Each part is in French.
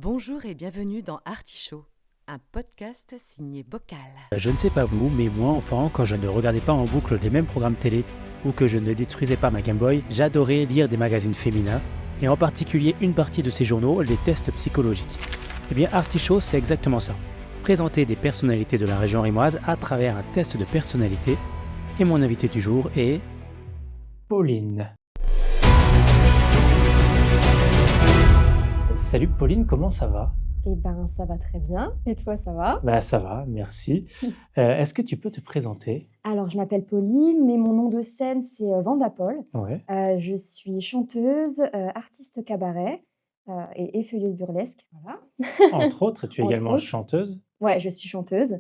Bonjour et bienvenue dans Artichaut, un podcast signé Bocal. Je ne sais pas vous, mais moi enfant, quand je ne regardais pas en boucle les mêmes programmes télé ou que je ne détruisais pas ma Game Boy, j'adorais lire des magazines féminins et en particulier une partie de ces journaux, les tests psychologiques. Eh bien Artichaut, c'est exactement ça. Présenter des personnalités de la région rimoise à travers un test de personnalité. Et mon invité du jour est Pauline. Salut Pauline, comment ça va? Eh ben, ça va très bien. Et toi, ça va? Ça va, merci. Est-ce que tu peux te présenter? Alors, je m'appelle Pauline, mais mon nom de scène, c'est Vanda Paul. Ouais. Je suis chanteuse, artiste cabaret et effeuilleuse burlesque. Voilà. Entre autres, tu es Entre également autres. chanteuse. Ouais, je suis chanteuse.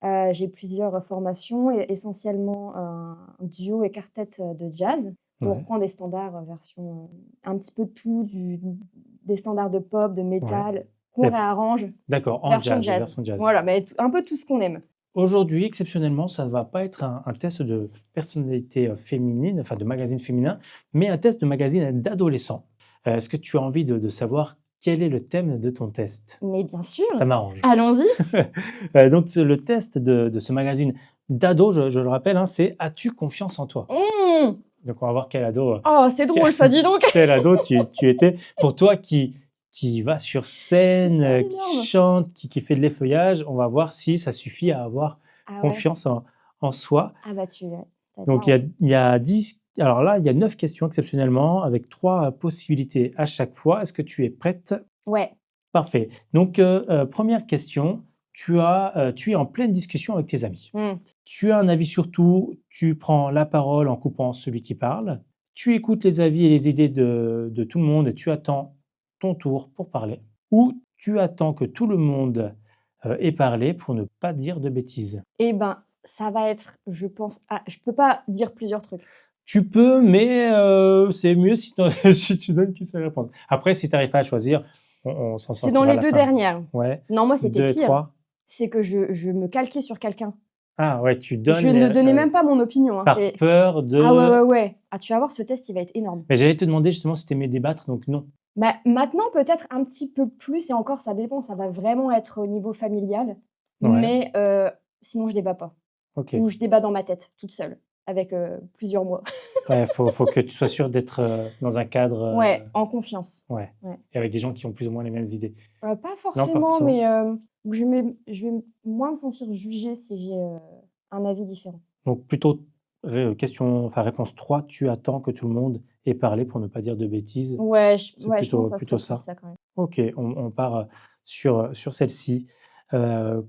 J'ai plusieurs formations, et essentiellement un duo et quartet de jazz. On Ouais. reprend des standards, version un petit peu de tout, des standards de pop, de métal, qu'on Mais- réarrange. D'accord, en Version jazz, jazz. version jazz. Voilà, mais un peu tout ce qu'on aime. Aujourd'hui, exceptionnellement, ça ne va pas être un test de personnalité féminine, enfin de magazine féminin, mais un test de magazine d'adolescent. Est-ce que tu as envie de savoir quel est le thème de ton test? Mais bien sûr. Ça m'arrange. Allons-y. Donc, le test de ce magazine d'ado, je le rappelle, hein, c'est As-tu confiance en toi? Mmh. Donc, on va voir quel ado, Oh, c'est drôle ça, dis donc. quel ado tu étais. Pour toi qui va sur scène, qui Énorme. chante, qui fait de l'effeuillage, on va voir si ça suffit à avoir Ah ouais. confiance en soi. Ah bah t'as Donc, bien il y a 10, alors là, il y a 9 questions exceptionnellement, avec 3 possibilités à chaque fois. Est-ce que tu es prête? Ouais. Parfait. Donc, première question, tu es en pleine discussion avec tes amis. Mmh. Tu as un avis sur tout, tu prends la parole en coupant celui qui parle, tu écoutes les avis et les idées de tout le monde et tu attends ton tour pour parler, ou tu attends que tout le monde ait parlé pour ne pas dire de bêtises. Eh ben, ça va être, je pense... Ah, je peux pas dire plusieurs trucs. Tu peux, mais c'est mieux si, si tu donnes qu'une seule réponse. Après, si tu n'arrives pas à choisir, on s'en C'est sortira dans à les la deux fin. dernières. Ouais. Non, moi, 2 c'était et pire. 3. C'est que je me calquais sur quelqu'un. Ah ouais, tu donnes Je ne donnais même pas mon opinion. par peur de... Ah ouais. Ah, tu vas voir, ce test, il va être énorme. Mais j'allais te demander justement si tu aimais débattre, donc non. Bah, maintenant, peut-être un petit peu plus, et encore, ça dépend. Ça va vraiment être au niveau familial. Ouais. Mais sinon, je débat pas. Ok. Ou je débat dans ma tête, toute seule, avec plusieurs mois. Ouais, faut que tu sois sûr d'être dans un cadre... Ouais, en confiance. Ouais. Ouais. Et avec des gens qui ont plus ou moins les mêmes idées. Pas forcément, forcément. mais où je vais moins me sentir jugée si j'ai un avis différent. Donc plutôt réponse 3, tu attends que tout le monde ait parlé pour ne pas dire de bêtises. Ouais, C'est je pense que ça plutôt serait ça. plus ça quand même. Ok, on part sur celle-ci.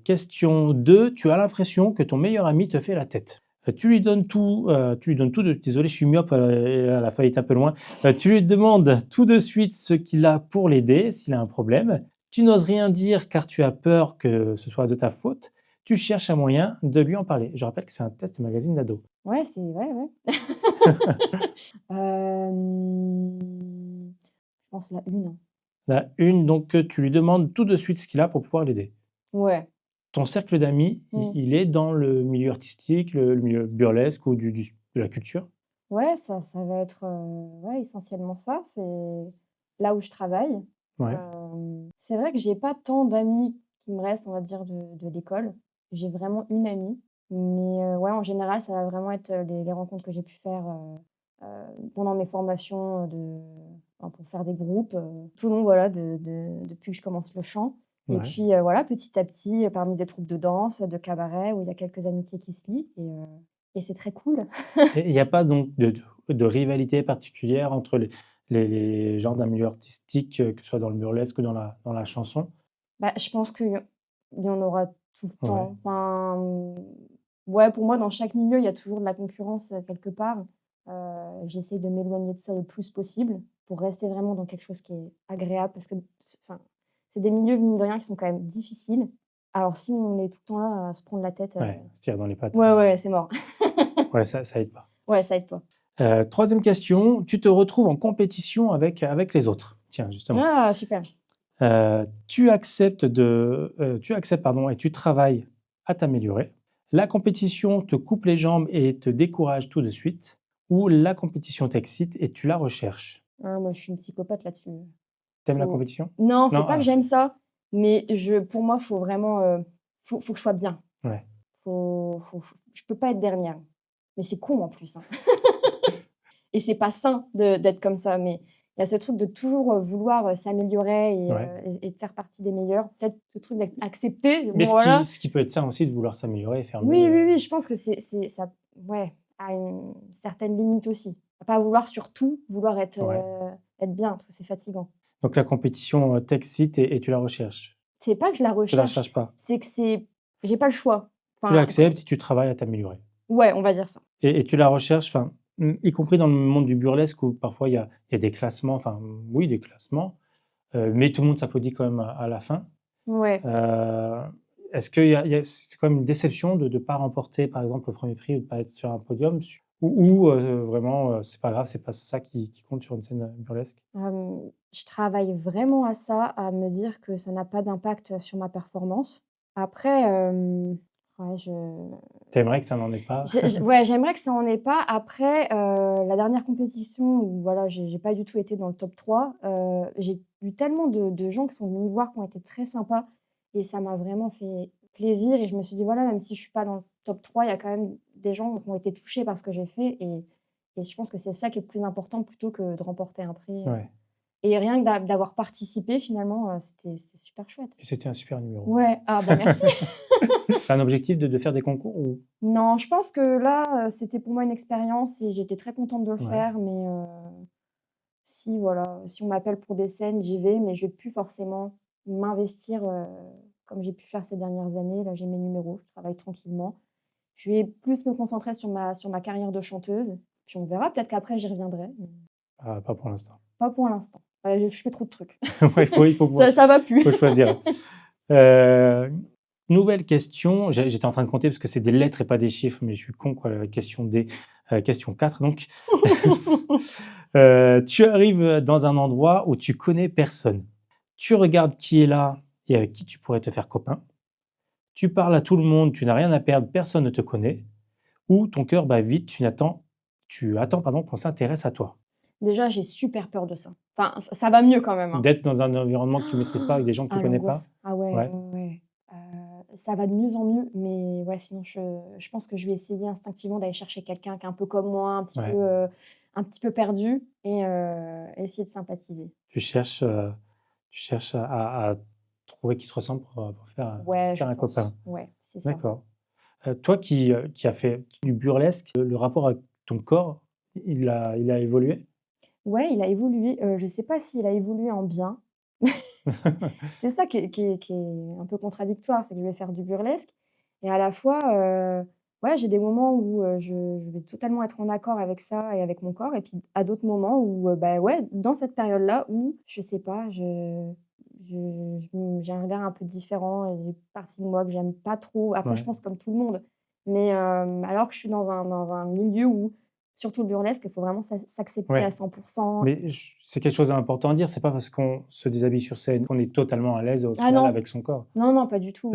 Question 2, tu as l'impression que ton meilleur ami te fait la tête. Tu lui donnes tout, désolé, je suis myope, la feuille est un peu loin. Tu lui demandes tout de suite ce qu'il a pour l'aider, s'il a un problème. Tu n'oses rien dire car tu as peur que ce soit de ta faute. Tu cherches un moyen de lui en parler. Je rappelle que c'est un test de magazine d'ado. Ouais, c'est... Ouais. Je pense la une. La une, donc tu lui demandes tout de suite ce qu'il a pour pouvoir l'aider. Ouais. Ton cercle d'amis, il est dans le milieu artistique, le milieu burlesque ou de la culture? Ouais, ça va être ouais, essentiellement ça. C'est là où je travaille. Ouais. C'est vrai que j'ai pas tant d'amis qui me restent, on va dire, de l'école. J'ai vraiment une amie. Mais ouais, en général, ça va vraiment être les rencontres que j'ai pu faire pendant mes formations pour faire des groupes, tout le long, voilà, depuis que je commence le chant. Et Ouais. puis voilà, petit à petit, parmi des troupes de danse, de cabaret, où il y a quelques amitiés qui se lient. Et c'est très cool. Et il n'y a pas donc de rivalité particulière entre les gens d'un milieu artistique, que ce soit dans le burlesque ou dans la chanson? Bah, je pense qu'il y en aura tout le temps. Ouais. Enfin, ouais, pour moi, dans chaque milieu, il y a toujours de la concurrence quelque part. J'essaye de m'éloigner de ça le plus possible pour rester vraiment dans quelque chose qui est agréable, parce que enfin, c'est des milieux, mine de rien, qui sont quand même difficiles. Alors, si on est tout le temps là à se prendre la tête, Ouais, se tire dans les pattes. ouais, c'est mort. Ouais, ça aide pas. Ouais, ça aide pas. Troisième question, tu te retrouves en compétition avec les autres. Tiens, justement. Ah, super. Tu acceptes, pardon, et tu travailles à t'améliorer. La compétition te coupe les jambes et te décourage tout de suite, ou la compétition t'excite et tu la recherches. Ah, moi, je suis une psychopathe là-dessus. T'aimes la Faut compétition? non, c'est Non? pas que Ah, j'aime ça, mais pour moi, faut vraiment, faut que je sois bien. ouais. Je peux pas être dernière. Mais c'est con en plus, hein. Et c'est pas sain d'être comme ça, mais il y a ce truc de toujours, vouloir, s'améliorer Ouais. et de faire partie des meilleurs. Peut-être ce truc d'être accepté, Mais bon voilà. ce qui peut être ça aussi de vouloir s'améliorer et faire mieux, Oui, oui, oui, je pense que c'est ça, ouais, à une certaine limite aussi. À pas vouloir sur tout, vouloir ouais. être bien, parce que c'est fatigant. Donc la compétition, t'excite et tu la recherches? C'est pas que je la Tu la recherche, recherches pas? c'est que j'ai pas le choix. Tu Enfin, l'acceptes et tu travailles à t'améliorer? ouais, on va dire ça. Et tu la recherches, enfin, y compris dans le monde du burlesque où parfois il y a des classements, enfin, oui, des classements, mais tout le monde s'applaudit quand même à la fin. Ouais. Heu, est-ce qu'il y a c'est quand même une déception de ne pas remporter, par exemple, le premier prix ou de pas être sur un podium ou vraiment, c'est pas grave, c'est pas ça qui compte sur une scène, burlesque? Je travaille vraiment à ça, à me dire que ça n'a pas d'impact sur ma performance. Après, ouais, Tu aimerais que ça n'en ait pas? ouais, j'aimerais que ça en ait pas. Après, la dernière compétition où voilà, j'ai pas du tout été dans le top 3, j'ai eu tellement de gens qui sont venus me voir, qui ont été très sympas et ça m'a vraiment fait plaisir et je me suis dit: «Voilà, même si je suis pas dans le top 3, il y a quand même des gens qui ont été touchés par ce que j'ai fait» et je pense que c'est ça qui est le plus important plutôt que de remporter un prix, Ouais, et rien que d'avoir participé finalement, c'est super chouette. et c'était un super numéro. Ouais, ah bah, merci. C'est un objectif de faire des concours ou? Non, je pense que là, c'était pour moi une expérience et j'étais très contente de le Ouais, faire, mais si voilà, si on m'appelle pour des scènes, j'y vais, mais je vais plus forcément m'investir, comme j'ai pu faire ces dernières années. Là, j'ai mes numéros, je travaille tranquillement. Je vais plus me concentrer sur ma carrière de chanteuse, puis on verra, peut-être qu'après j'y reviendrai, mais pas pour l'instant. pas pour l'instant. Je fais trop de trucs. Ouais, il faut pouvoir Ça va plus. faut choisir. Heu, nouvelle question, j'étais en train de compter parce que c'est des lettres et pas des chiffres, mais je suis con quoi, la question D, question 4 donc. Tu arrives dans un endroit où tu connais personne. Tu regardes qui est là et avec qui tu pourrais te faire copain. Tu parles à tout le monde, tu n'as rien à perdre, personne ne te connaît ou ton cœur bat vite, tu attends pardon qu'on s'intéresse à toi. Déjà, j'ai super peur de ça. Enfin, ça va mieux quand même, hein. D'être dans un environnement que tu maîtrises pas, avec des gens que tu Ah connais pas? l'angoisse. Ah ouais, Ouais, ouais, ouais. Ça va de mieux en mieux, mais ouais, sinon je pense que je vais essayer instinctivement d'aller chercher quelqu'un qui est un peu comme moi, ouais. un petit peu perdu et essayer de sympathiser. Tu cherches à trouver qui se ressemble pour Ouais, je faire un copain. pense. Ouais, c'est ça. D'accord. Toi qui as fait du burlesque, le rapport avec ton corps, il a évolué? Ouais, il a évolué, je sais pas s'il a évolué en bien. C'est ça qui est un peu contradictoire, c'est que je vais faire du burlesque et à la fois, ouais, j'ai des moments où, je vais totalement être en accord avec ça et avec mon corps et puis à d'autres moments où, bah, ouais, dans cette période-là où je sais pas, j'ai un regard un peu différent et j'ai une partie de moi que j'aime pas trop. Après je Ouais. pense comme tout le monde, mais alors que je suis dans un milieu où, surtout le burlesque, il faut vraiment s'accepter à Ouais. 100%. Mais c'est quelque chose d'important à dire, c'est pas parce qu'on se déshabille sur scène qu'on est totalement à l'aise au Ah final non, avec son corps. non, non, pas du tout.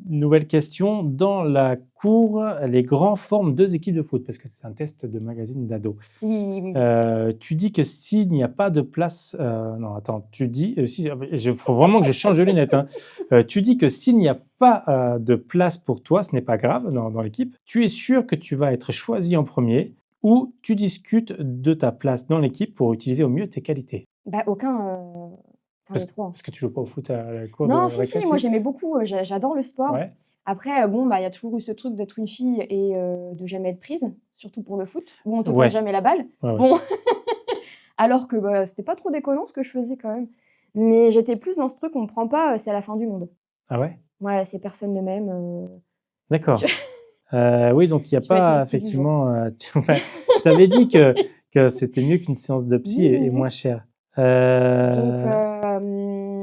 Nouvelle question, dans la cour, les grands forment 2 équipes de foot, parce que c'est un test de magazine d'ados. Oui, oui, oui. Tu dis que s'il n'y a pas de place, non attends, tu dis, si, il faut vraiment que je change de lunettes, hein. Tu dis que s'il n'y a pas, de place pour toi, ce n'est pas grave dans l'équipe. Tu es sûr que tu vas être choisi en premier ou tu discutes de ta place dans l'équipe pour utiliser au mieux tes qualités? Bah, aucun des Parce 3. parce que tu joues pas au foot à la cour de Non, si, récré, si, moi si? j'aimais beaucoup, j'adore le sport. Ouais, Après, bon, bah, il y a toujours eu ce truc d'être une fille et de jamais être prise, surtout pour le foot, où on te passe ouais, jamais la balle. ouais, ouais. Bon, alors que, bah, c'était pas trop déconnant ce que je faisais quand même. Mais j'étais plus dans ce truc, on me prend pas, c'est la fin du monde. Ah ouais? Ouais, si personne ne m'aime, je D'accord. Oui, donc il y a je vais être pas multivision. effectivement, ouais, je t'avais dit que c'était mieux qu'une séance de Oui, psy et oui, moins oui. cher. Donc,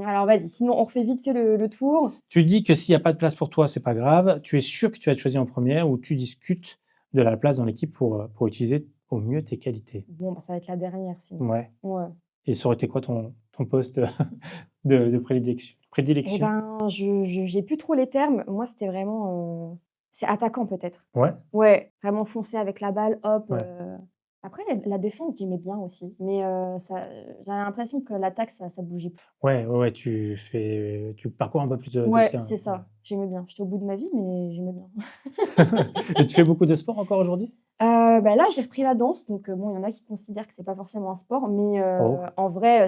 alors vas-y, sinon on refait vite fait le tour. Tu dis que s'il y a pas de place pour toi, c'est pas grave. Tu es sûr que tu vas être choisi en première ou tu discutes de la place dans l'équipe pour utiliser au mieux tes qualités? Bon, bah, ça va être la dernière sinon. Ouais, Ouais. et ça aurait été quoi ton poste de Et prédilection? ben, je j'ai plus trop les termes. Moi, c'était vraiment, c'est attaquant peut-être. Ouais? Ouais, vraiment foncer avec la balle, hop, Ouais. Après la défense, j'aimais bien aussi, mais j'avais l'impression que l'attaque, ça bougeait plus. Ouais, tu parcours un peu plus de Ouais, terrain. c'est Ouais. ça, j'aimais bien. J'étais au bout de ma vie, mais j'aimais bien. Et tu fais beaucoup de sport encore aujourd'hui? Bah, là, j'ai repris la danse, donc bon, il y en a qui considèrent que c'est pas forcément un sport, mais Oh, en vrai,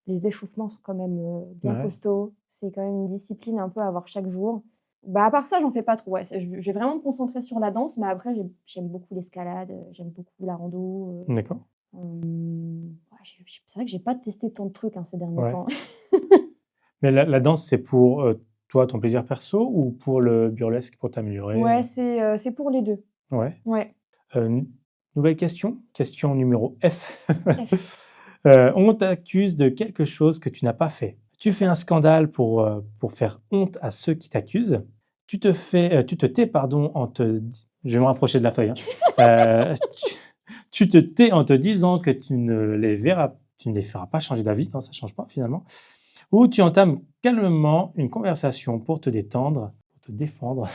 les échauffements sont quand même, bien ouais. costauds. C'est quand même une discipline un peu à avoir chaque jour. Bah, à part ça, j'en fais pas trop, ouais, je vais vraiment me concentrer sur la danse, mais après j'aime beaucoup l'escalade, j'aime beaucoup la rando, D'accord. ouais, c'est vrai que j'ai pas testé tant de trucs, hein, ces derniers Ouais. temps. Mais la danse, c'est pour, toi, ton plaisir perso ou pour le burlesque, pour t'améliorer? Ouais, c'est pour les 2. Ouais. Ouais. N Nouvelle question, question numéro F. F. On t'accuse de quelque chose que tu n'as pas fait. Tu fais un scandale pour faire honte à ceux qui t'accusent. Tu te tais, pardon, en te di je vais me rapprocher de la feuille, hein. Tu te tais en te disant que tu ne les feras pas changer d'avis, non, ça change pas finalement. Ou tu entames calmement une conversation pour te détendre, pour te défendre.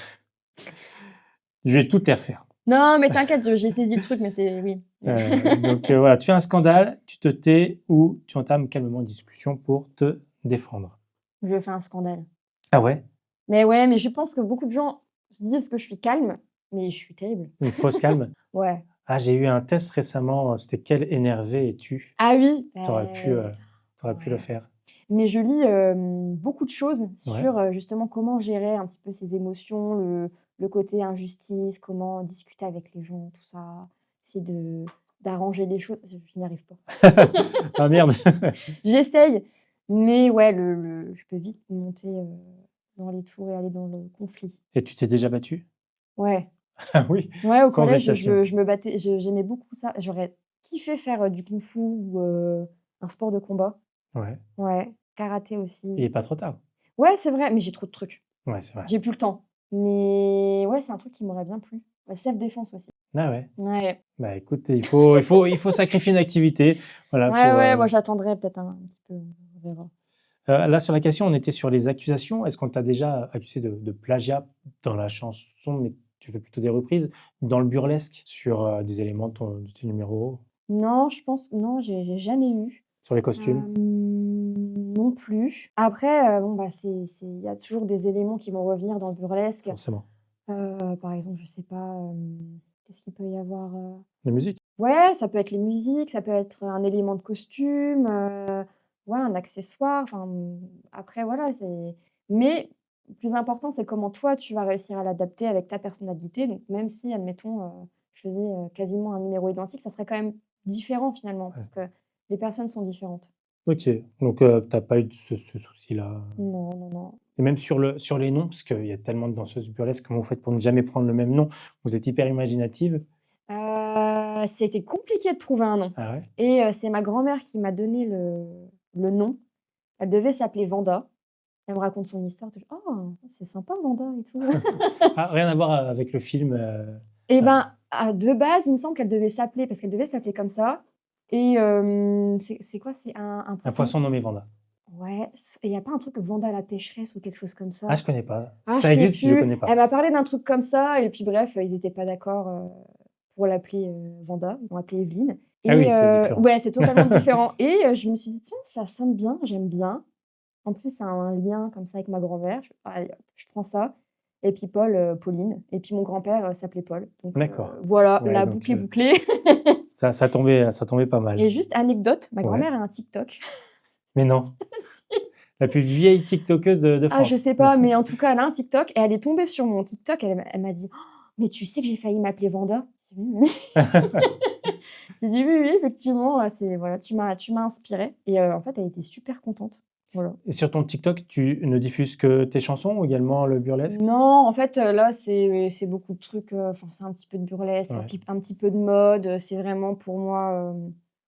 Je vais toutes les refaire. Non, mais t'inquiète, j'ai saisi le truc, mais c'est oui. Voilà, tu fais un scandale, tu te tais ou tu entames calmement une discussion pour te défendre. Je fais un scandale. Ah ouais? Mais ouais, mais je pense que beaucoup de gens se disent que je suis calme, mais je suis terrible. Une fausse calme? Ouais. Ah, j'ai eu un test récemment, c'était quel énervé es-tu? Ah oui, Tu aurais pu, le ouais. faire. Mais je lis, beaucoup de choses Ouais, sur, justement comment gérer un petit peu ses émotions, le côté injustice, comment discuter avec les gens, tout ça. Essayer d'arranger les choses. Je n'y arrive pas. ah merde! J'essaye, mais ouais, je peux vite monter, dans les tours et aller dans le conflit. Et tu t'es déjà battu? Ouais. Ah oui, Ouais, au sans collège, hésitation. je me battais, j'aimais beaucoup ça. J'aurais kiffé faire, du kung-fu ou, un sport de combat. Ouais, Ouais, karaté il est aussi. pas trop tard. Ouais, c'est vrai, mais j'ai trop de trucs. Ouais, c'est vrai. J'ai plus le temps. Mais ouais, c'est un truc qui m'aurait bien plu. Ouais, self-défense aussi. Ah ouais. Ouais. Bah, écoute, il faut sacrifier une activité, voilà, Ouais, pour, ouais, moi j'attendrai peut-être un petit peu, on verra. là, sur la question, on était sur les accusations. Est-ce qu'on t'a déjà accusé de plagiat dans la chanson, mais tu fais plutôt des reprises, dans le burlesque, sur, des éléments de tes numéros, Non, je pense non, j'ai jamais eu. sur les costumes? Non plus. Après, bon, bah, il y a toujours des éléments qui vont revenir dans le burlesque. Forcément. Par exemple, je sais pas, qu'est-ce qu'il peut y avoir, La musique? Ouais, ça peut être les musiques, ça peut être un élément de costume, ouais, un accessoire, enfin, après voilà, mais le plus important, c'est comment toi, tu vas réussir à l'adapter avec ta personnalité. Donc même si, admettons, je faisais, quasiment un numéro identique, ça serait quand même différent finalement Ouais. parce que les personnes sont différentes. OK, donc tu pas eu de ce souci-là, Non, non, non. et même sur les noms, parce qu'il y a tellement de danseuses burlesques, comment vous faites pour ne jamais prendre le même nom? Vous êtes hyper imaginative? C'était compliqué de trouver un nom Ah ouais? et c'est ma grand-mère qui m'a donné le nom. Elle devait s'appeler Vanda. Elle me raconte son histoire, tu «Oh, c'est sympa Vanda et tout». Ah, rien à voir avec le film, Et ben, de base, il me semble qu'elle devait s'appeler parce qu'elle devait s'appeler comme ça et c'est quoi? C'est un Un poisson, poisson nommé Vanda. ouais, et il y a pas un truc Vanda la pécheresse ou quelque chose comme Ah, ça? je connais pas. Ah, Ça je sais existe, je plus. connais pas. Elle m'a parlé d'un truc comme ça et puis bref, ils étaient pas d'accord, pour l'appeler, Vanda. Ils l'ont appelée Evelyne Ah oui, et c'est différent. ouais, c'est totalement différent et je me suis dit: «Tiens, ça sonne bien, j'aime bien». En plus, ça a un lien comme ça avec ma grand-mère. Je fais: «Allez hop, je prends ça» et puis Paul, Pauline et puis mon grand-père, s'appelait Paul. Donc D'accord. voilà, Ouais, la donc boucle est bouclée. ça tombait pas Et mal. juste anecdote, ma Ouais. grand-mère a un TikTok. Mais non, Si. la plus vieille tiktokeuse de Ah, je France. sais pas, mais en tout cas, elle a un TikTok et elle est tombée sur mon TikTok. Elle m'a dit: «Oh, mais tu sais que j'ai failli m'appeler Vanda?» J'ai dit: «Oui, oui». J'ai dit: «Oui, oui, effectivement, c'est voilà, tu m'as inspirée» et en fait, elle était super contente. Voilà. Et sur ton TikTok, tu ne diffuses que tes chansons ou également le burlesque? Non, en fait, là, c'est beaucoup de trucs, enfin, c'est un petit peu de burlesque, Ouais, un petit peu de mode, c'est vraiment pour moi,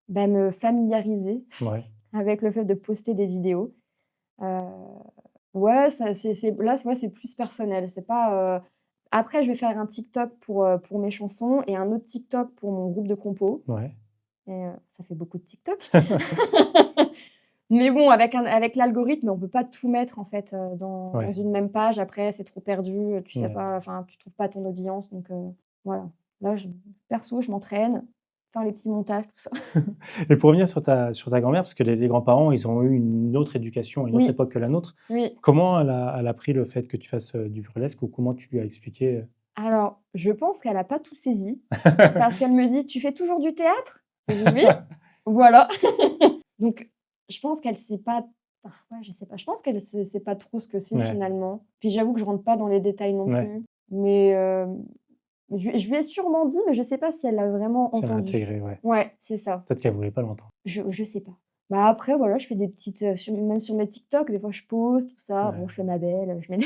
bah, me familiariser ouais, avec le fait de poster des vidéos. Heu, ouais, ça c'est là, ouais, c'est plus personnel, c'est pas, après je vais faire un TikTok pour mes chansons et un autre TikTok pour mon groupe de compo ouais. et ça fait beaucoup de TikTok. Mais bon, avec l'algorithme, on peut pas tout mettre en fait, dans Ouais, une même page. Après, c'est trop perdu, tu sais ouais. pas, enfin, tu trouves pas ton audience donc voilà. Là, perso, je m'entraîne, faire les petits montages, tout ça. Et pour revenir sur ta grand-mère, parce que les grands-parents, ils ont eu une autre éducation, une autre Oui, époque que la nôtre. oui. Comment elle a pris le fait que tu fasses du burlesque ou comment tu lui as expliqué? Alors, je pense qu'elle a pas tout saisi parce qu'elle me dit: «Tu fais toujours du théâtre?» Je dis: «Oui». Voilà. Donc je pense qu'elle sait pas ouais, je sais pas, je pense qu'elle sait pas trop ce que c'est Ouais, finalement. Puis j'avoue que je rentre pas dans les détails non ouais, plus, mais je lui ai sûrement dit, mais je sais pas si elle l'a vraiment si elle a entendu. intégré, ouais. Ouais, c'est ça. Peut-être qu'elle voulait pas l'entendre. Je sais pas. Bah, après voilà, je fais des petites, même sur mes TikTok, des fois je pose tout ça. Ouais, Bon, je fais ma belle, je mets des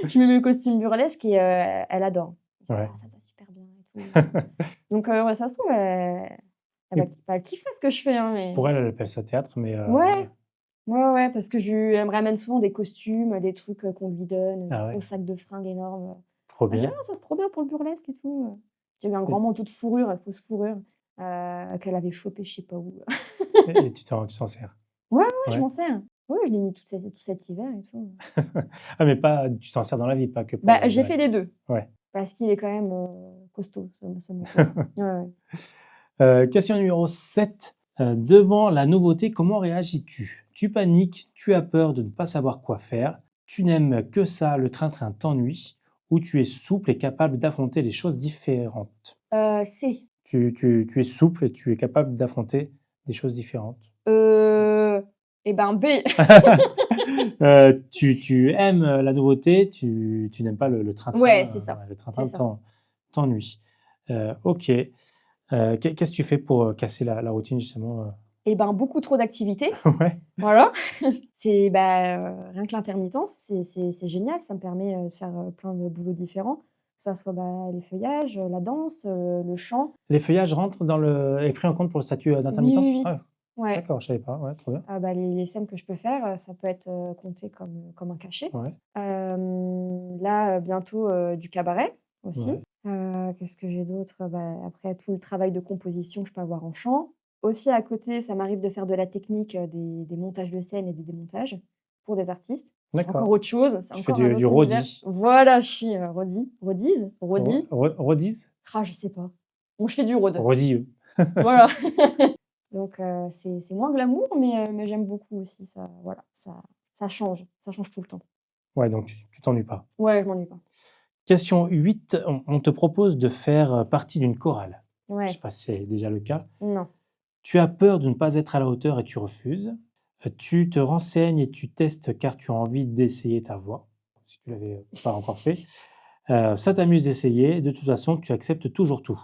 je mets mes costumes burlesques et elle adore. Elle dit: ouais. «Ah, ça va super bien et tout». Donc ouais, ça se trouve, Et elle kifferait ce que je fais, hein, mais pour elle, elle appelle ça théâtre, mais ouais, ouais, ouais, parce que elle me ramène souvent des costumes, des trucs, qu'on lui donne, des ah gros ouais, sacs de fringues énormes. trop Elle dit: bien. «Ah, ça c'est trop bien pour le burlesque et tout». J'ai eu un Et grand manteau de fourrure, fausse fourrure, qu'elle avait chopé je sais pas où. et tu t'en sers? Ouais, ouais, je Ouais. m'en sers. Ouais, je l'ai mis tout cet hiver et tout. Ah mais pas tu t'en sers dans la vie, pas que pour Bah, le j'ai fait burlesque? les 2 Ouais. parce qu'il est quand même, costaud ce manteau. Ouais, ouais. Question numéro 7. Devant la nouveauté, comment réagis-tu? Tu paniques, tu as peur de ne pas savoir quoi faire, tu n'aimes que ça, le train-train t'ennuie ou tu es souple et capable d'affronter les choses différentes? C. Tu es souple et tu es capable d'affronter des choses différentes. Et ben B. Tu aimes, la nouveauté, tu n'aimes pas le Ouais, c'est train-train, ça, ouais, le c'est train-train ça. t'ennuie. OK. Qu'est-ce que tu fais pour, casser la routine justement, Et ben, beaucoup trop d'activités, Ouais, voilà. C'est, bah, rien que l'intermittence, c'est génial, ça me permet, de faire, plein de boulots différents, que ça soit, bah, les feuillages, la danse, le chant. les feuillages rentrent dans le est pris en compte pour le statut, Oui, oui, d'intermittence? oui. Ah, Ouais. d'accord, je savais pas, ouais, trop bien. Ah bah, les scènes que je peux faire, ça peut être, compté comme un cachet. Ouais, Là, bientôt, du cabaret aussi. ouais, Qu'est-ce que j'ai d'autre? Bah, après tout le travail de composition que je peux avoir en chant. Aussi à côté, ça m'arrive de faire de la technique, des montages de scène et des démontages pour des artistes. C'est encore d'accord. autre chose, c'est Tu fais encore un du autre univers. rodi. Voilà, je suis, rodise? Rodi? Rodise? Ah, je sais pas. Bon, je fais du rod. Rodille. Voilà. Donc c'est moins glamour, mais j'aime beaucoup aussi ça, voilà, ça change tout le temps. Ouais, donc tu t'ennuies pas. Ouais, je m'ennuie pas. Question 8. On te propose de faire, partie d'une chorale. Je sais Ouais, pas si c'est déjà le cas. non. Tu as peur de ne pas être à la hauteur et tu refuses. Tu te renseignes et tu testes car tu as envie d'essayer ta voix, si tu l'avais, pas encore fait. Ça t'amuse d'essayer, de toute façon, tu acceptes toujours tout.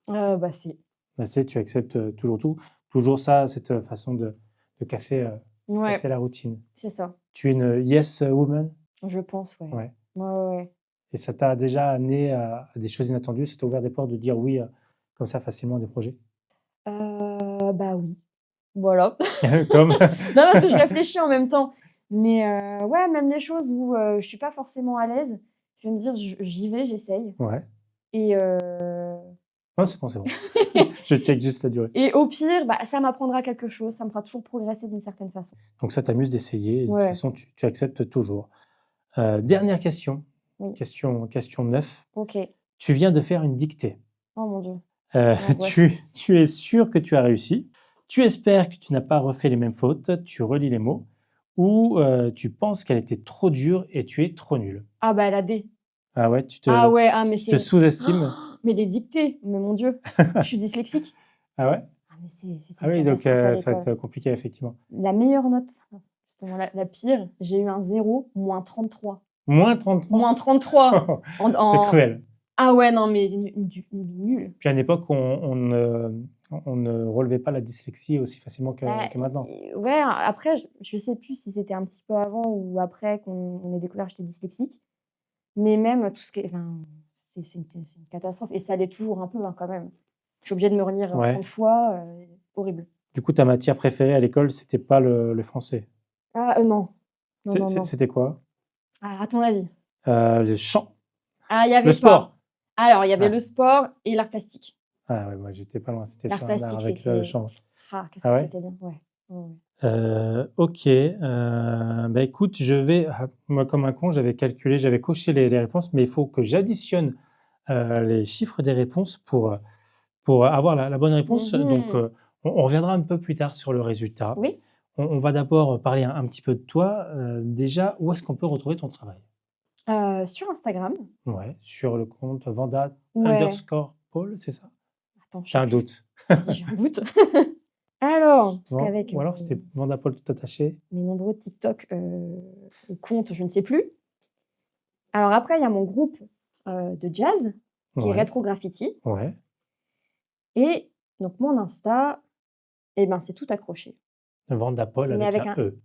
Bah, si. Bah, c'est tu acceptes, toujours tout. Toujours ça, cette, façon de Ouais, casser la routine. c'est ça. Tu es une yes woman? Je pense, ouais. Ouais, Ouais, ouais, ouais. et ça t'a déjà amené à des choses inattendues? Ça t'a ouvert des portes de dire oui, comme ça facilement à des projets? Bah, oui. Voilà. Comme? Non, parce que je réfléchis en même temps. Mais ouais, même les choses où, je suis pas forcément à l'aise, je vais me dire: J'y vais, j'essaye» Ouais. et Non, c'est bon, c'est bon. Je check juste la durée. et au pire, bah, ça m'apprendra quelque chose, ça me fera toujours progresser d'une certaine façon. Donc ça t'amuse d'essayer et de toute Ouais, façon tu acceptes toujours. Dernière question, oui. question 9. OK. Tu viens de faire une dictée. Oh mon Dieu, Heu, l'angoisse. tu es sûr que tu as réussi. Tu espères que tu n'as pas refait les mêmes fautes. Tu relis les mots ou, tu penses qu'elle était trop dure et tu es trop nul. Ah bah, la D. Ah ouais, Ah ouais, ah mais tu te c'est sous-estimes? mais les dictées, mais mon Dieu, je suis dyslexique. Ah ouais? Ah mais c'était Ah une oui, donc catastrophe à ça va l'école. être compliqué effectivement. La meilleure note, non, justement la pire, j'ai eu un 0, -33. -33? -33 C'est en cruel. ah ouais, non mais nul. Puis à une époque, on ne relevait pas la dyslexie aussi facilement Bah, que maintenant. ouais, après je sais plus si c'était un petit peu avant ou après qu'on ait découvert que j'étais dyslexique, mais même tout ce qui est enfin, c'est une catastrophe et ça l'est toujours un peu, hein, quand même. Je suis obligée de me relire, Ouais. 30 fois, horrible. Du coup, ta matière préférée à l'école, c'était pas le français? Ah, non. Non, non, non. C'était quoi? Ah, à ton avis? Le chant? Ah, il y Le avait pas. sport? Alors, il y avait Ah. le sport et l'art plastique. Ah ouais, moi j'étais pas loin, c'était L'art sur un art plastique, avec le c'était chant. qu'est-ce Ah que ouais? c'était bien, ouais. Ouais, ouais. OK, bah, écoute, moi comme un con, j'avais calculé, j'avais coché les réponses, mais il faut que j'additionne, les chiffres des réponses pour avoir la bonne réponse. Donc, Mmh. on reviendra un peu plus tard sur le résultat. Oui. On va d'abord parler un petit peu de toi. Déjà, où est-ce qu'on peut retrouver ton travail? Sur Instagram. Ouais, sur le compte Vanda Ouais. underscore Paul, c'est ça? Attends, je Tu sais un plus. doute? Vas-y, j'ai un doute. Alors, parce Non? qu'avec, Ou alors c'était Vanda Paul tout attaché? mes nombreux TikTok, ou comptes, je ne sais plus. Alors après, il y a mon groupe, de jazz qui est Ouais, Retro Graffiti ouais. et donc mon Insta, et ben, c'est tout accroché, Vanda Paul mais avec avec un un E,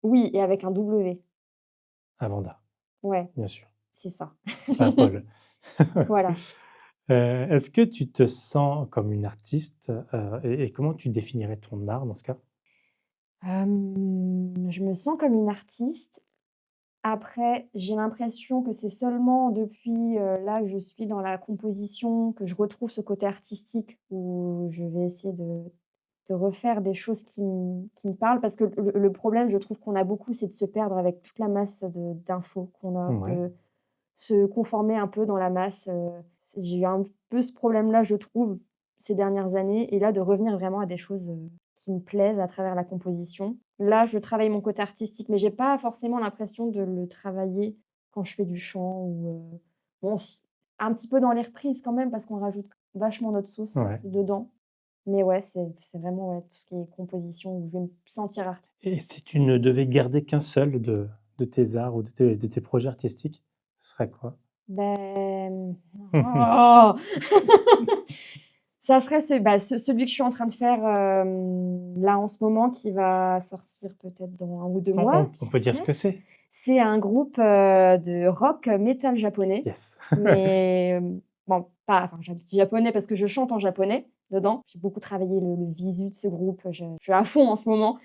oui et avec un W. à Vanda, Ouais, bien sûr, c'est ça. pas Paul. Voilà. Est-ce que tu te sens comme une artiste, et comment tu définirais ton art dans ce cas? Je me sens comme une artiste. Après, j'ai l'impression que c'est seulement depuis, là que je suis dans la composition, que je retrouve ce côté artistique où je vais essayer de refaire des choses qui me parlent. Parce que le problème, je trouve qu'on a beaucoup, c'est de se perdre avec toute la masse d'infos qu'on a, Ouais, de se conformer un peu dans la masse, j'ai eu un peu ce problème-là, je trouve, ces dernières années et là, de revenir vraiment à des choses, qui me plaisent à travers la composition. Là, je travaille mon côté artistique, mais j'ai pas forcément l'impression de le travailler quand je fais du chant ou, bon s un petit peu dans les reprises quand même parce qu'on rajoute vachement notre sauce ouais. dedans. Mais ouais, c'est vraiment, ouais, tout ce qui est composition où je vais me sentir artiste. Et si tu ne devais garder qu'un seul de tes arts ou de tes projets artistiques, ce serait quoi? Ben, oh! Ça serait celui que je suis en train de faire, là, en ce moment, qui va sortir peut-être dans 1 ou 2 mois, On qui peut dire ce sait? que c'est? C'est un groupe, de rock metal japonais, Yes. mais, bon, pas enfin, je dis japonais parce que je chante en japonais dedans. J'ai beaucoup travaillé le visu de ce groupe, je suis à fond en ce moment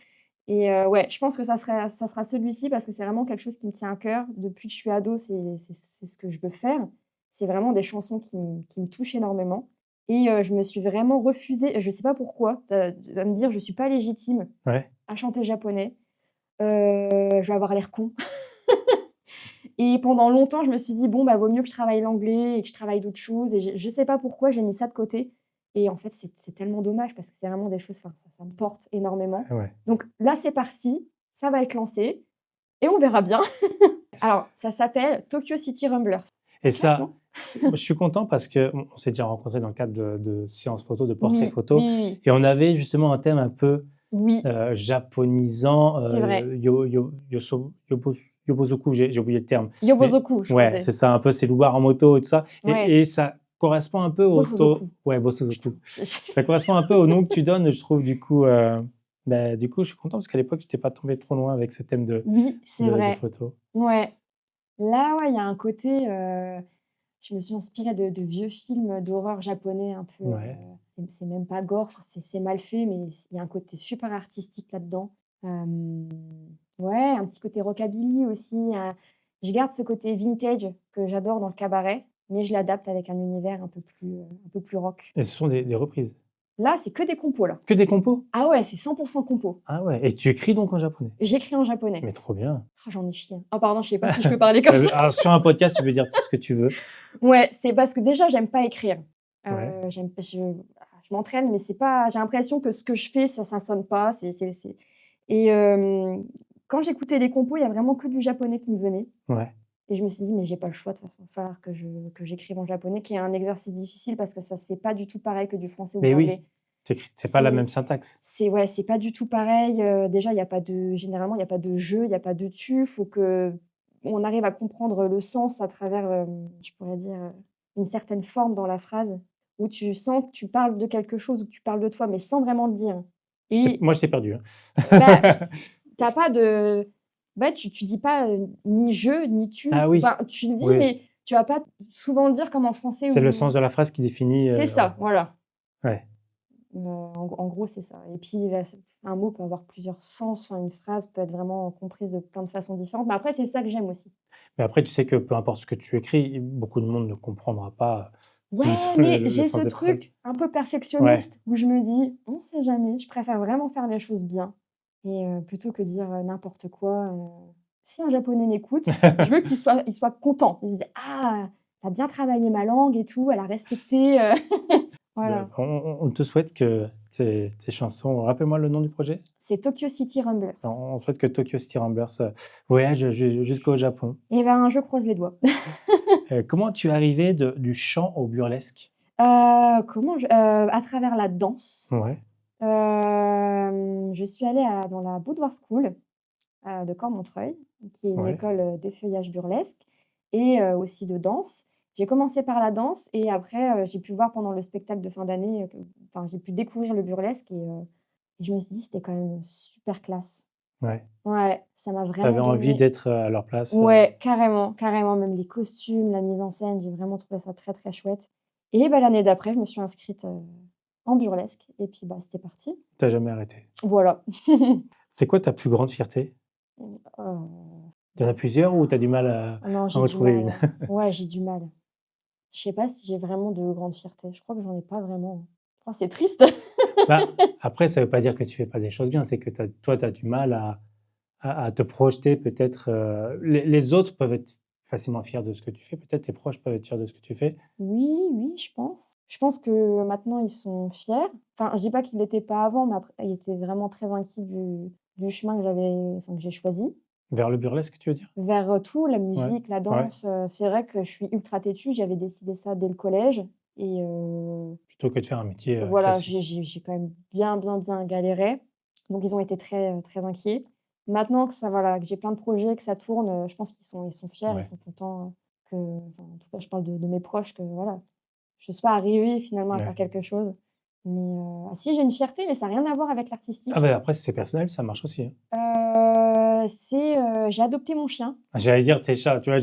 et ouais, je pense que ça sera celui-ci parce que c'est vraiment quelque chose qui me tient à cœur. Depuis que je suis ado, c'est ce que je veux faire. C'est vraiment des chansons qui me touchent énormément et je me suis vraiment refusée, je sais pas pourquoi, à me dire: «Je suis pas légitime Ouais, à chanter japonais, je vais avoir l'air con». Et pendant longtemps, je me suis dit: «Bon, bah, vaut mieux que je travaille l'anglais et que je travaille d'autres choses» et je sais pas pourquoi j'ai mis ça de côté et en fait, c'est tellement dommage parce que c'est vraiment des choses, enfin, ça me porte énormément. ouais. Donc là, c'est parti, ça va être lancé et on verra bien. Alors, ça s'appelle Tokyo City Rumblers. Et La classe, ça, non? moi, je suis content parce qu'on s'est déjà rencontrés dans le cadre de séances photo, de portraits Oui, photos, oui, oui, oui. et on avait justement un thème un peu, Oui, japonisant, c'est vrai. yobozoku, j'ai oublié le terme, mais Yobozoku, je crois que ouais, c'est. c'est ça, un peu ces loupards en moto et tout ça, Ouais, et ça correspond un peu au Bosozoku. ouais, Putain. bosozoku. Ça correspond un peu au nom que tu donnes, je trouve, du coup, du coup, je suis content parce qu'à l'époque, j'étais pas tombé trop loin avec ce thème Oui, c'est de vrai. photo. Ouais. Là, ouais, il y a un côté, je me suis inspirée de vieux films d'horreur japonais un peu, Ouais. c'est même pas gore, enfin c'est mal fait, mais il y a un côté super artistique là-dedans. Hem, ouais, un petit côté rockabilly aussi, je garde ce côté vintage que j'adore dans le cabaret, mais je l'adapte avec un univers un peu plus rock. Et ce sont des reprises? Là, c'est que des compos là. Que des compos? Ah ouais, c'est 100% compos. Ah ouais, et tu écris donc en japonais? J'écris en japonais. Mais trop bien. Ah, j'en ai chié. Ah pardon, je sais pas si je peux parler comme ça. Alors sur un podcast, tu peux dire tout ce que tu veux. Ouais, c'est parce que déjà j'aime pas écrire. Ouais, J'aime je m'entraîne, mais c'est pas j'ai l'impression que ce que je fais, ça sonne pas, c'est et quand j'écoutais les compos, il y a vraiment que du japonais qui me venait ouais. et je me suis dit: «Mais j'ai pas le choix de toute façon, il va falloir que j'écrive en japonais», qui est un exercice difficile parce que ça se fait pas du tout pareil que du français ou de Mais oui, l'anglais. c'est pas la C'est même syntaxe. ouais, c'est pas du tout pareil, déjà il y a pas de généralement, il y a pas de jeu, il y a pas de tu, faut qu'on arrive à comprendre le sens à travers, je pourrais dire, une certaine forme dans la phrase, où tu sens que tu parles de quelque chose ou que tu parles de toi, mais sans vraiment le dire et Moi, je t'ai perdu, hein. bah, tu as pas de bah, tu dis pas, ni «je» ni «tu», Ah oui, enfin, tu le dis, oui, mais tu vas pas souvent le dire comme en français c'est le sens où de la phrase qui définit, c'est ouais, ça, voilà. ouais. En gros, c'est ça et puis là, un mot peut avoir plusieurs sens, enfin, une phrase peut être vraiment comprise de plein de façons différentes, mais après, c'est ça que j'aime aussi. Mais après, tu sais que peu importe ce que tu écris, beaucoup de monde ne comprendra pas Ouais, le mais le j'ai ce sens des phrases. truc un peu Ouais. perfectionniste où je me dis: «On sait jamais», je préfère vraiment faire les choses bien et plutôt que dire, n'importe quoi, si un japonais m'écoute, je veux qu'il soit content. Il se dit: «Ah, tu as bien travaillé ma langue et tout, elle a respecté», Voilà. On te souhaite que tes chansons... Rappelle-moi le nom du projet. C'est Tokyo City Rumblers. On souhaite que Tokyo City Ramblers voyage jusqu'au Japon. Et ben, je croise les doigts. Comment tu es arrivé du chant au burlesque? À travers la danse. Ouais, Je suis allée dans la Boudoir School de Cormontreuil, qui est une ouais. école d'effeuillage burlesque et aussi de danse. J'ai commencé par la danse et après, j'ai pu voir pendant le spectacle de fin d'année, j'ai pu découvrir le burlesque et je me suis dit: «C'était quand même super classe». Ouais. Ouais, ça m'a Tu avais vraiment envie donné d'être à leur place. ouais, carrément, carrément, même les costumes, la mise en scène, j'ai vraiment trouvé ça très, très chouette et bah, l'année d'après, je me suis inscrite, en burlesque et puis, bah, c'était parti. Tu n'as jamais arrêté. Voilà. C'est quoi ta plus grande fierté? Heu, Tu en as plusieurs ou tu as du mal à non, en j'ai du retrouver mal, une? Ouais, j'ai du mal. Je sais pas si j'ai vraiment de grandes fiertés. Je crois que j'en ai pas vraiment. Oh, c'est triste. Bah, après, ça ne veut pas dire que tu fais pas des choses bien, c'est que toi, tu as du mal à te projeter peut-être. Les autres peuvent être facilement fiers de ce que tu fais, peut-être tes proches peuvent être fiers de ce que tu fais. Oui, oui, je pense. Je pense que maintenant ils sont fiers. Enfin, je dis pas qu'ils l'étaient pas avant, mais après ils étaient vraiment très inquiets du chemin que j'ai choisi. Vers le burlesque, tu veux dire? Vers, tout, la Ouais, musique, la ouais. danse, c'est vrai que je suis ultra têtue. J'avais décidé ça dès le collège et Plutôt que de faire un métier voilà, classique. j'ai quand même bien, bien, bien galéré. Donc ils ont été très, très inquiets. Maintenant que ça voilà, que j'ai plein de projets, que ça tourne, je pense qu'ils sont fiers, ils Ouais, sont contents, en tout cas, je parle de mes proches, que voilà, je sois arrivée finalement à faire ouais. quelque chose. Mais, si j'ai une fierté, mais ça a rien à voir avec Ah l'artistique. bah, après, si c'est personnel, ça marche aussi, hein. J'ai adopté mon chien. J'allais dire tes chats, tu vois?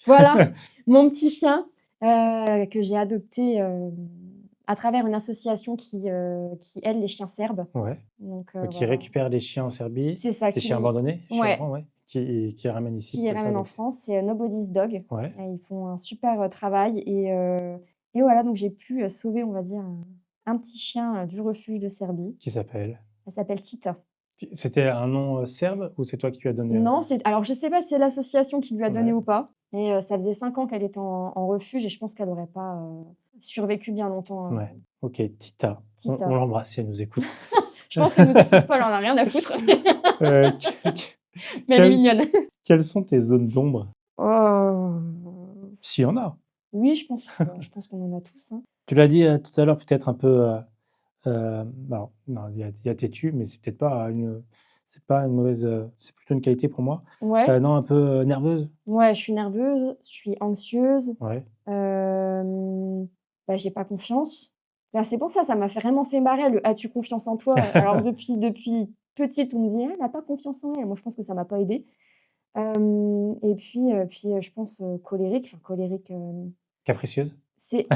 Voilà, mon petit chien, que j'ai adopté, à travers une association qui aide les chiens serbes. Ouais. Donc, Qui voilà. récupère les chiens en Serbie, C'est ça les chiens abandonnés, ouais, chiens ouais, qui les ramènent ici qui les pour être ramène en adoptés. France, c'est, Nobody's Dog Ouais, et ils font un super, travail et voilà, donc j'ai pu, sauver, on va dire, un petit chien, du refuge de Serbie. qui s'appelle? Elle s'appelle Tita. C'était un nom, serbe ou c'est toi qui lui as donné un Non, nom? c'est alors je sais pas si c'est l'association qui lui a donné Ouais, ou pas, mais, ça faisait 5 ans qu'elle était en refuge et je pense qu'elle aurait pas, survécu bien longtemps, ouais. OK, Tita. On Tita. l'embrasse si elle nous écoute. Je pense qu'elle nous écoute pas, elle en a rien à foutre, Que mais elle est quelles mignonne. quelles sont tes zones d'ombre? Oh, S'il y en a. oui, je pense qu'on en a tous, hein. Tu l'as dit, tout à l'heure, peut-être un peu, alors non, il y a têtu, mais c'est pas une mauvaise, c'est plutôt une qualité pour moi. Ouais, Non, un peu, nerveuse? ouais, je suis nerveuse, je suis anxieuse, Ouais. hem, bah, j'ai pas confiance. Bah, c'est pour ça, ça m'a vraiment fait marrer le «As-tu confiance en toi?» alors depuis petite, on me dit: «Ah, elle a pas confiance en elle». Moi, je pense que ça m'a pas aidée. Et puis, je pense, colérique, enfin colérique, Capricieuse? c'est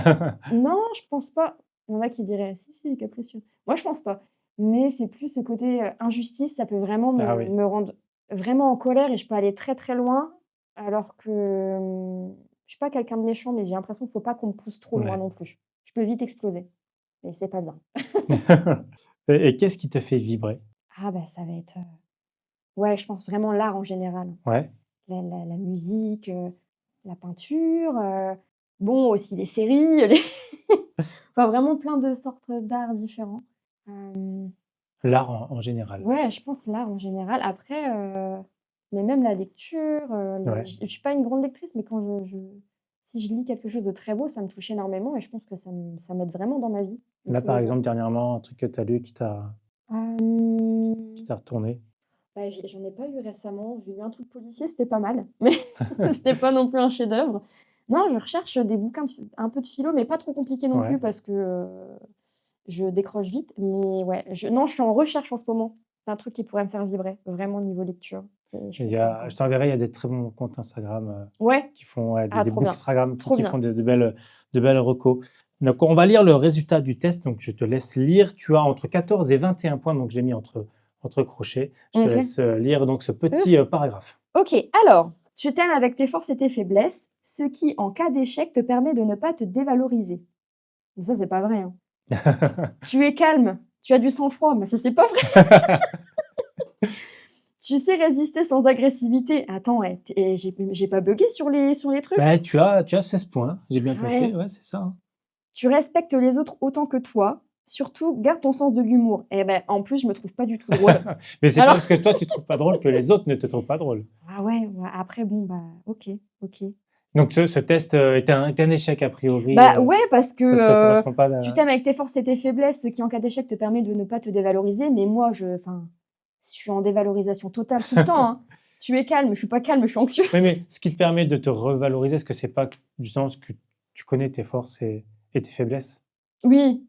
non, je pense pas. Il y en a qui diraient: «Si, si, capricieuse». Moi, je pense pas. Mais c'est plus ce côté, injustice, ça peut vraiment Ah me oui. me rendre vraiment en colère et je peux aller très, très loin alors que, je suis pas quelqu'un de méchant, mais j'ai l'impression qu'il faut pas qu'on me pousse trop loin Ouais. non plus. Je peux vite exploser et c'est pas bien. Et qu'est-ce qui te fait vibrer? Ah bah, ça va être, ouais, je pense vraiment l'art en général. Ouais? La musique, la peinture, bon aussi les séries, les enfin vraiment plein de sortes d'arts différents. Hem, L'art en général? ouais, je pense l'art en général. Après, mais même la lecture, les Ouais. je suis pas une grande lectrice, mais quand si je lis quelque chose de très beau, ça me touche énormément et je pense que ça m'aide vraiment dans ma vie de Là, tous par les jours. exemple, dernièrement, un truc que tu as lu qui Hem, t'a retourné? bah, j'en ai pas eu récemment. J'ai lu un truc policier, c'était pas mal, mais c'était pas non plus un chef-d'œuvre. Non, je recherche des bouquins un peu de philo, mais pas trop compliqués non plus Ouais. parce que, je décroche vite. Mais ouais, non, je suis en recherche en ce moment d'un truc qui pourrait me faire vibrer, vraiment niveau lecture et je Il fais y ça a encore. je t'enverrai, il y a des très bons comptes Instagram, Ouais? qui font, ouais, Ah des trop bien, bookstagram trop qui font bien. de belles recos. Donc on va lire le résultat du test, donc je te laisse lire. Tu as entre 14 et 21 points, donc j'ai mis entre crochets. Je te OK. laisse, lire donc ce petit, Ouf. paragraphe. OK, alors, tu t'aimes avec tes forces et tes faiblesses, ce qui, en cas d'échec, te permet de ne pas te dévaloriser. Mais ça, c'est pas vrai, hein. Tu es calme, tu as du sang-froid, mais ça, c'est pas vrai. Tu sais résister sans agressivité. Attends, j'ai pas buggé sur les trucs? Bah, tu as 16 points, j'ai bien compté, Ouais. ouais, c'est ça, hein. Tu respectes les autres autant que toi. Surtout, garde ton sens de l'humour. Et ben, en plus, je me trouve pas du tout drôle. Mais c'est Alors- pas parce que toi, tu trouves pas drôle que les autres ne te trouvent pas drôle. Ah ouais, après, bon, bah, ok. Donc, ce test était un échec a priori. Bah ouais, parce que ça te correspond pas. tu t'aimes avec tes forces et tes faiblesses, ce qui, en cas d'échec, te permet de ne pas te dévaloriser. Mais moi, je suis en dévalorisation totale tout le temps. Hein. Tu es calme, je suis pas calme, je suis anxieuse. Oui, mais ce qui te permet de te revaloriser, est-ce que c'est pas justement ce que tu connais tes forces et tes faiblesses? Oui,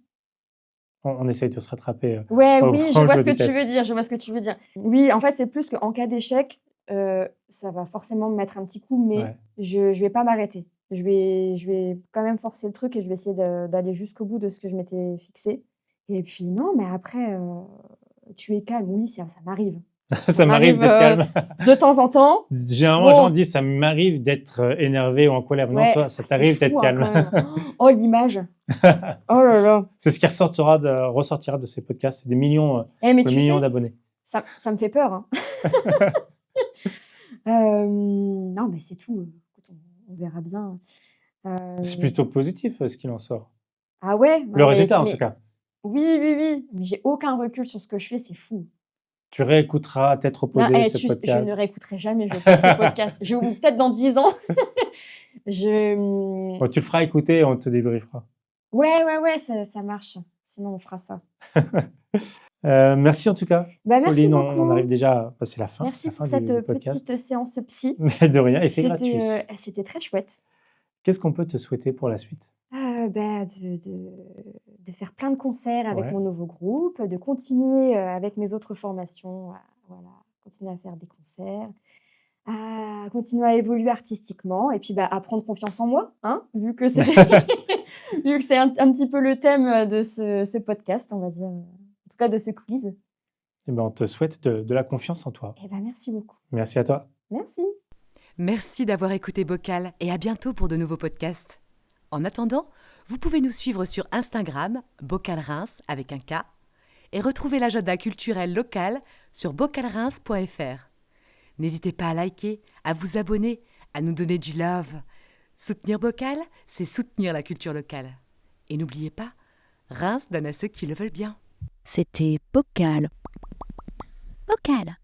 On essaye de se rattraper. ouais, au oui, je prochain vois jeu ce que du tu test. veux dire, je vois ce que tu veux dire. Oui, en fait, c'est plus qu'en cas d'échec, ça va forcément me mettre un petit coup, mais Ouais. je vais pas m'arrêter. Je vais quand même forcer le truc et je vais essayer d'aller jusqu'au bout de ce que je m'étais fixé. Et puis non, mais après, tu es calme, oui, ça m'arrive. Ça m'arrive d'être calme. De temps en temps. Généralement, les Bon. gens disent ça m'arrive d'être énervé ou en colère. Non, Ouais, toi, ça c'est t'arrive fou, d'être hein, calme. quand même. Oh, l'image. Oh là là. C'est ce qui ressortira de ces podcasts. C'est des millions, Mais tu sais, d'abonnés. ça me fait peur. Hein. Non, mais c'est tout. Écoute, on verra bien. C'est plutôt positif ce qu'il en sort. Ah ouais? Le résultat, en tout cas. Oui. Mais j'ai aucun recul sur ce que je fais, c'est fou. Tu réécouteras à tête Non, reposée ce je podcast. ne réécouterai jamais, je pense, ce podcast. Ou peut-être dans 10 ans. Bon, tu le feras écouter et on te débriefera. Ouais, ça marche. Sinon, on fera ça. Merci en tout cas. Bah, merci Pauline, beaucoup. on arrive déjà à passer la fin. Merci la fin pour cette du podcast. petite séance psy. Mais de rien, et c'est gratuit. C'était très chouette. Qu'est-ce qu'on peut te souhaiter pour la suite? De faire plein de concerts avec Ouais. mon nouveau groupe, de continuer avec mes autres formations, voilà, continuer à faire des concerts, à continuer à évoluer artistiquement et puis à prendre confiance en moi, hein, vu que c'est vu que c'est un petit peu le thème de ce podcast, on va dire, en tout cas de ce quiz. Eh ben, on te souhaite de la confiance en toi. Et merci beaucoup. Merci à toi. Merci. Merci d'avoir écouté Bocal et à bientôt pour de nouveaux podcasts. En attendant, vous pouvez nous suivre sur Instagram, Bocal Reims avec un K, et retrouver l'agenda culturel local sur bocalreims.fr. N'hésitez pas à liker, à vous abonner, à nous donner du love. Soutenir Bocal, c'est soutenir la culture locale. Et n'oubliez pas, Reims donne à ceux qui le veulent bien. C'était Bocal. Bocal.